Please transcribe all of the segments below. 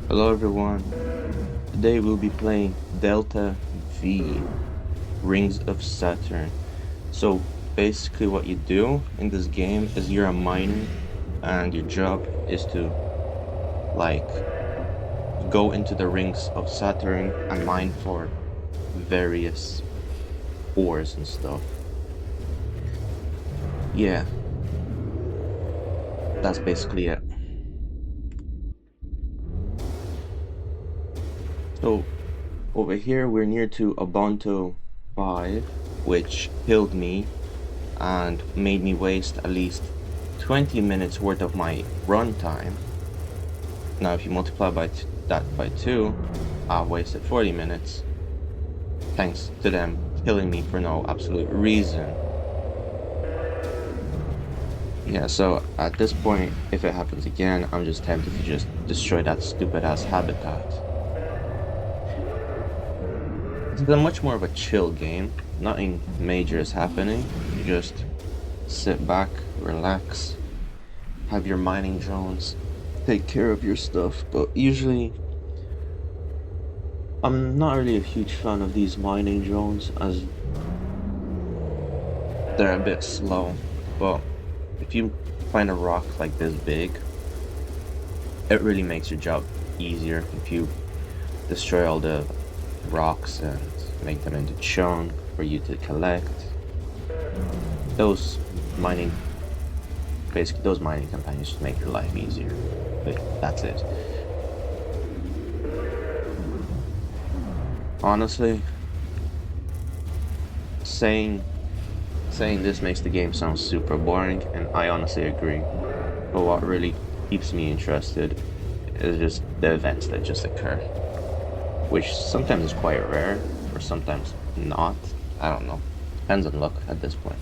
Hello everyone, today we'll be playing Delta V, Rings of Saturn. So basically what you do in this game is you're a miner and your job is to like go into the rings of Saturn and mine for various ores and stuff. Yeah, that's basically it. So over here we're near to Abonto 5, which killed me and made me waste at least 20 minutes worth of my run time. Now if you multiply that by 2, I've wasted 40 minutes thanks to them killing me for no absolute reason. Yeah, so at this point, if it happens again, I'm just tempted to just destroy that stupid ass habitat. It's a much more of a chill game. Nothing major is happening. You just sit back, relax, have your mining drones take care of your stuff. But usually I'm not really a huge fan of these mining drones as they're a bit slow. But if you find a rock like this big, it really makes your job easier if you destroy all the rocks and make them into chunk for you to collect. Those mining companions just make your life easier. But that's it. Honestly, saying this makes the game sound super boring, and I honestly agree. But what really keeps me interested is just the events that just occur, which sometimes is quite rare, or sometimes not. I don't know. Depends on luck at this point.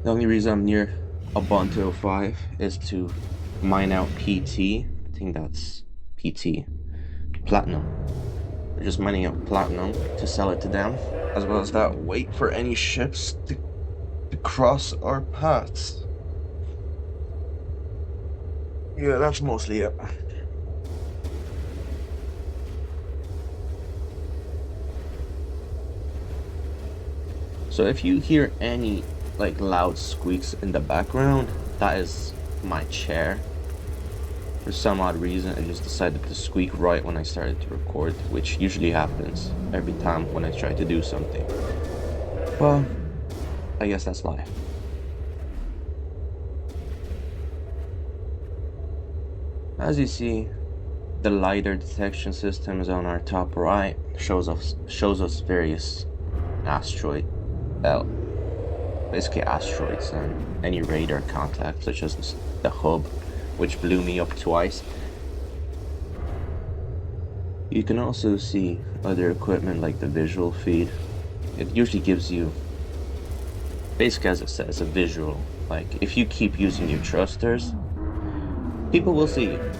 The only reason I'm near Abonto 5 is to mine out PT. I think that's PT. Platinum. We're just mining out platinum to sell it to them. As well as that, wait for any ships to cross our paths. Yeah, that's mostly it. So if you hear any loud squeaks in the background, that is my chair. For some odd reason, I just decided to squeak right when I started to record, which usually happens every time when I try to do something. Well, I guess that's life. As you see, the lidar detection system is on our top right. Shows us various basically asteroids and any radar contact, such as the hub, which blew me up twice. You can also see other equipment like the visual feed. It usually gives you, basically as it says, a visual. Like if you keep using your thrusters, people will see you.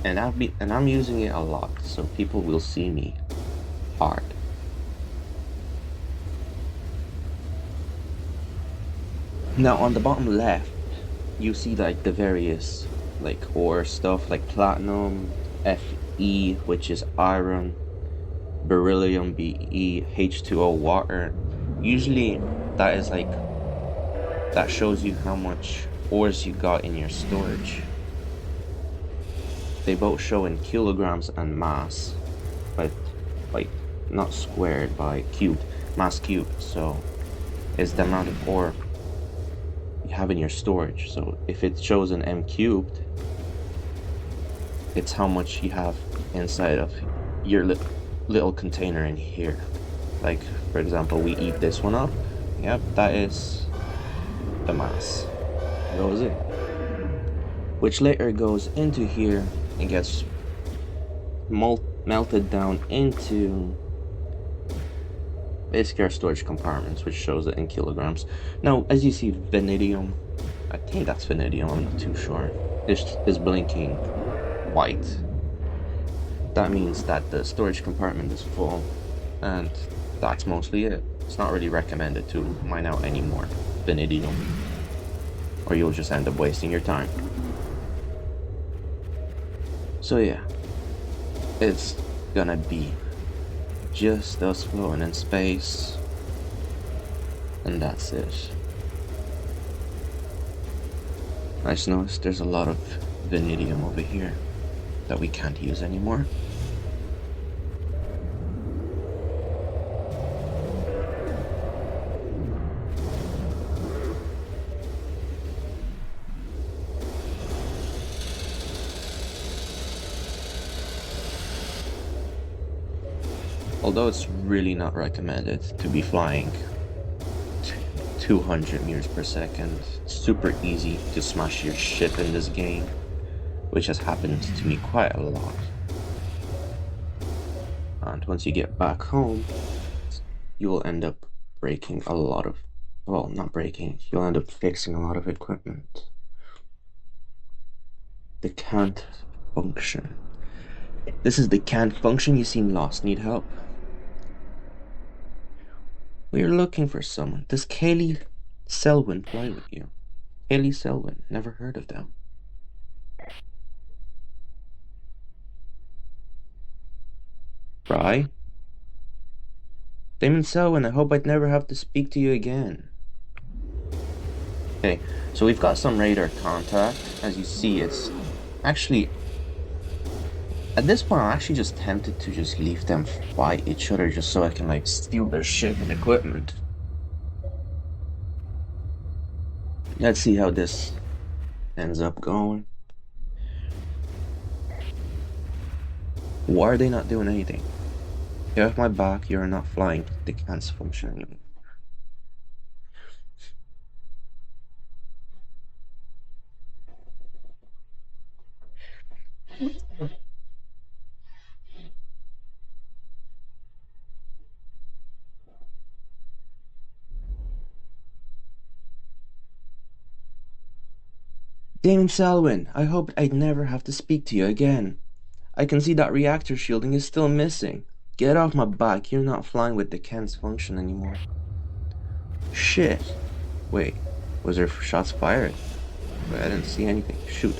And I'm using it a lot, so people will see me hard. Now on the bottom left, you see like the various ore stuff like platinum, Fe, which is iron, beryllium, Be, H2O, water. Usually that shows you how much ores you got in your storage. They both show in kilograms and mass, but not squared by cubed, mass cubed. So it's the amount of ore you have in your storage. So if it shows an M cubed, it's how much you have inside of your little container in here. Like for example, we eat this one up. Yep, that is the mass. Goes in, which later goes into here and gets melted down into basically our storage compartments, which shows it in kilograms. Now, as you see, vanadium, I think that's vanadium, I'm not too sure, is blinking white. That means that the storage compartment is full, and that's mostly it. It's not really recommended to mine out any more vanadium, or you'll just end up wasting your time. So yeah, it's gonna be just us floating in space, and that's it. I just noticed there's a lot of vanadium over here that we can't use anymore. Although it's really not recommended to be flying 200 meters per second. It's super easy to smash your ship in this game, which has happened to me quite a lot. And once you get back home, you will end up breaking a lot of, well, not breaking, you'll end up fixing a lot of equipment. The can't function. This is the can't function. You seem lost. Need help? We're looking for someone. Does Haley Selwyn fly with you? Haley Selwyn. Never heard of them. Fry? Damon Selwyn, I hope I'd never have to speak to you again. Okay, so we've got some radar contact. As you see, it's actually... At this point, I'm actually just tempted to just leave them fight each other just so I can, like, steal their shit and equipment. Let's see how this ends up going. Why are they not doing anything? Get off my back, you're not flying. They can't function anymore. Damon Selwyn, I hope I'd never have to speak to you again. I can see that reactor shielding is still missing. Get off my back, you're not flying with the can't function anymore. Shit. Wait, was there shots fired? Wait, I didn't see anything. Shoot.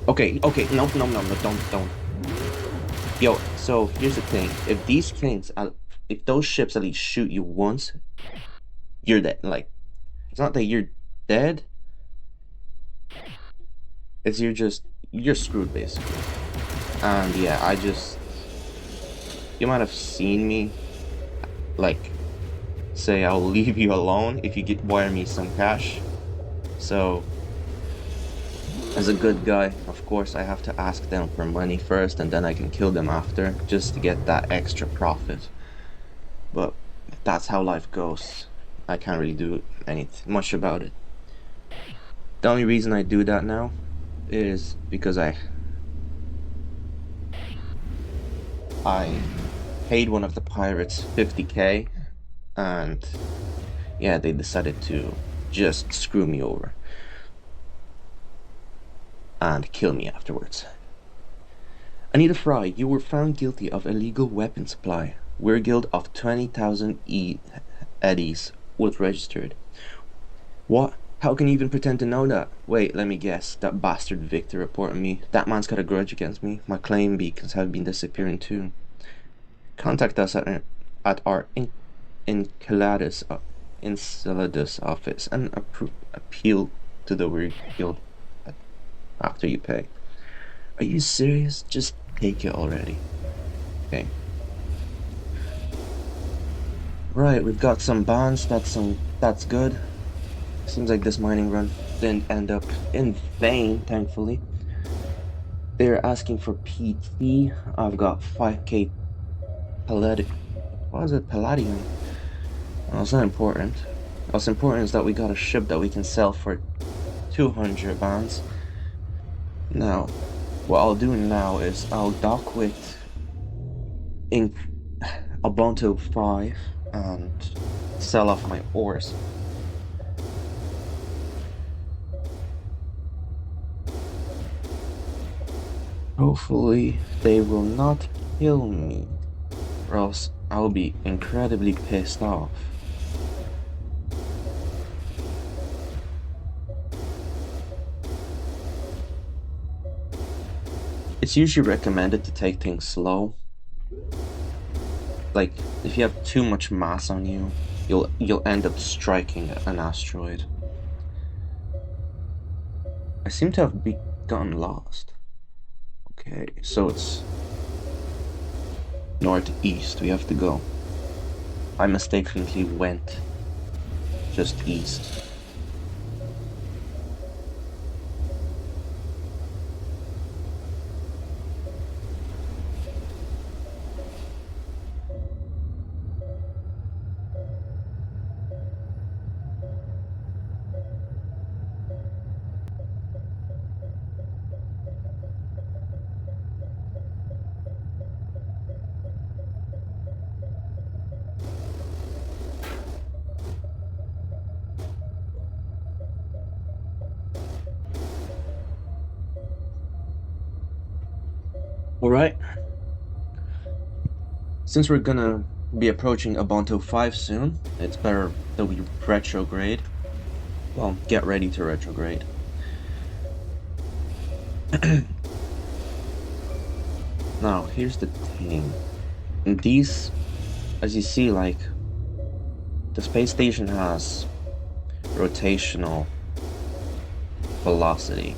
Okay, no, don't. Yo, so here's the thing. If these things, if those ships at least shoot you once, you're dead. Like, it's not that you're dead. It's you're screwed basically. And yeah, you might have seen me, like, say I'll leave you alone if you wire me some cash. So, as a good guy, of course, I have to ask them for money first, and then I can kill them after, just to get that extra profit. But that's how life goes. I can't really do much about it. The only reason I do that now is because I paid one of the pirates 50k, and yeah, they decided to just screw me over and kill me afterwards. Anita Fry, you were found guilty of illegal weapon supply. We're guild of 20,000 eddies was registered. What? How can you even pretend to know that? Wait, let me guess. That bastard Victor reported me. That man's got a grudge against me. My claim beacons have been disappearing too. Contact us at our Enceladus office and appeal to the weird guild after you pay. Are you serious? Just take it already. Okay. Right, we've got some bonds. That's good. Seems like this mining run didn't end up in vain, thankfully. They're asking for PT. I've got 5k palladium. What is it? Palladium? Well, it's not important. What's important is that we got a ship that we can sell for 200 bonds. Now, what I'll do now is I'll dock with Abonto 5 and sell off my ores. Hopefully they will not kill me, or else I'll be incredibly pissed off. It's usually recommended to take things slow. Like, if you have too much mass on you, you'll end up striking an asteroid. I seem to have gotten lost. Okay, so it's northeast we have to go. I mistakenly went just east. All right. Since we're gonna be approaching Abonto 5 soon, it's better that we retrograde. Well, get ready to retrograde. Now, here's the thing. These, as you see, like, the space station has rotational velocity.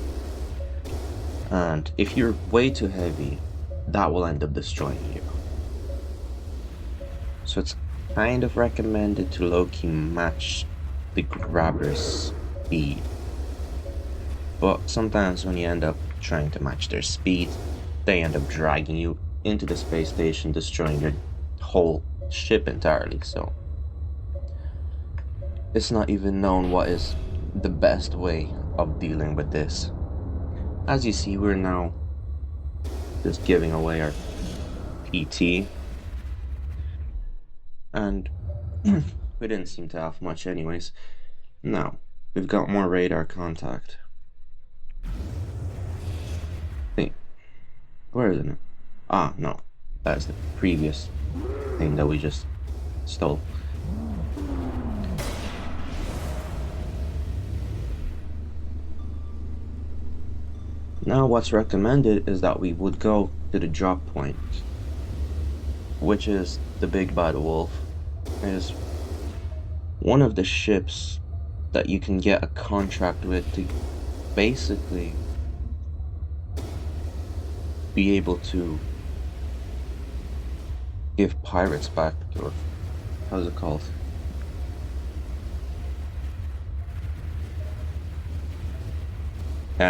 And if you're way too heavy, that will end up destroying you. So it's kind of recommended to low-key match the grabber's speed. But sometimes when you end up trying to match their speed, they end up dragging you into the space station, destroying your whole ship entirely. So it's not even known what is the best way of dealing with this. As you see, we're now just giving away our PT. And we didn't seem to have much anyways. Now, we've got more radar contact. Hey, where is it? Ah, no. That's the previous thing that we just stole. Now what's recommended is that we would go to the drop point, which is the Big Bad Wolf. It is one of the ships that you can get a contract with to basically be able to give pirates back, or how's it called?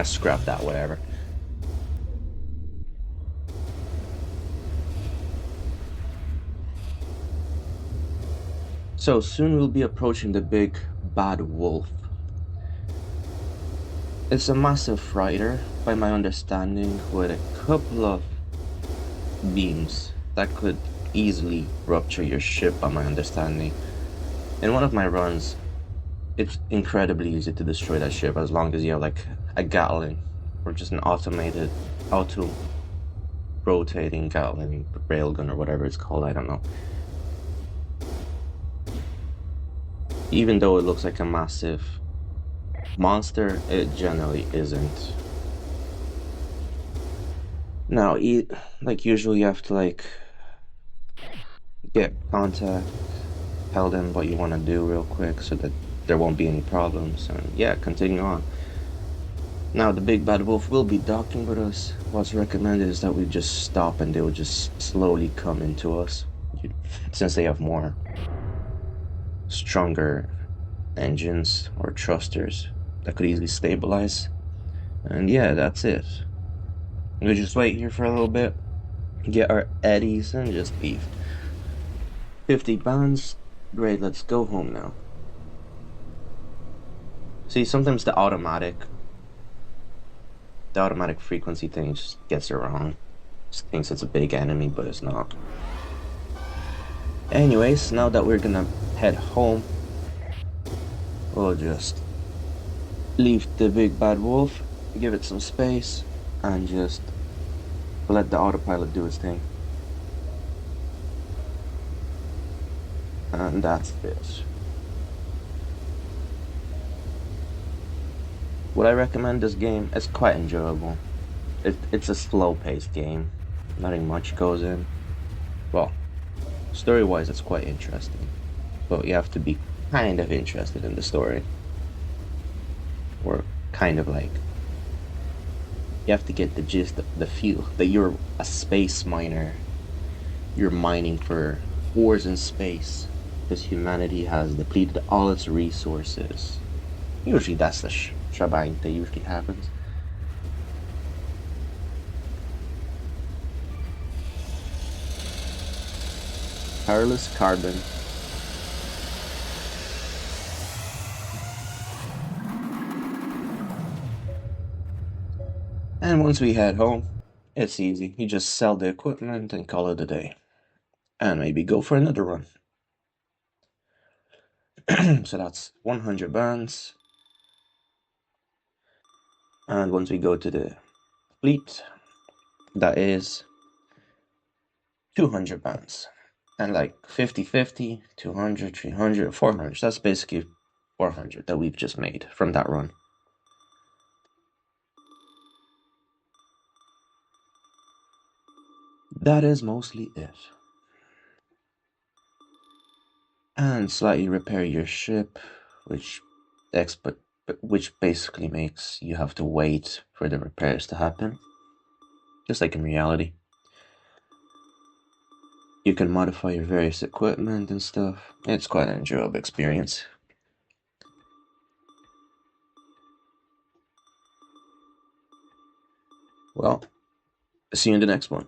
Scrap that, whatever. So soon we'll be approaching the Big Bad Wolf. It's a massive freighter, by my understanding, with a couple of beams that could easily rupture your ship, by my understanding. In one of my runs, it's incredibly easy to destroy that ship as long as you have like a Gatling or just an automated auto-rotating Gatling railgun or whatever it's called, I don't know. Even though it looks like a massive monster, it generally isn't. Now, like usually you have to like get contact, tell them what you want to do real quick so that there won't be any problems, and yeah, continue on. Now the Big Bad Wolf will be docking with us. What's recommended is that we just stop and they will just slowly come into us, since they have more stronger engines or thrusters that could easily stabilize. And yeah, that's it. We'll just wait here for a little bit, get our eddies, and just leave. 50 bands. Great, let's go home now. See, sometimes the automatic frequency thing just gets it wrong. Just thinks it's a big enemy, but it's not. Anyways, now that we're gonna head home, we'll just leave the Big Bad Wolf, give it some space, and just let the autopilot do its thing. And that's it. Would I recommend this game? It's quite enjoyable. It's a slow-paced game. Nothing much goes in. Well, story-wise, it's quite interesting, but you have to be kind of interested in the story, or kind of like you have to get the gist, the feel that you're a space miner. You're mining for ores in space because humanity has depleted all its resources. Usually, that's the shebang that usually happens. Tireless carbon. And once we head home, it's easy. You just sell the equipment and call it a day. And maybe go for another run. So that's 100 bands. And once we go to the fleet, that is 200 bands. And like 50-50, 200, 300, 400. That's basically 400 that we've just made from that run. That is mostly it. And slightly repair your ship, which which basically makes you have to wait for the repairs to happen, just like in reality. You can modify your various equipment and stuff. It's quite an enjoyable experience. Well, see you in the next one.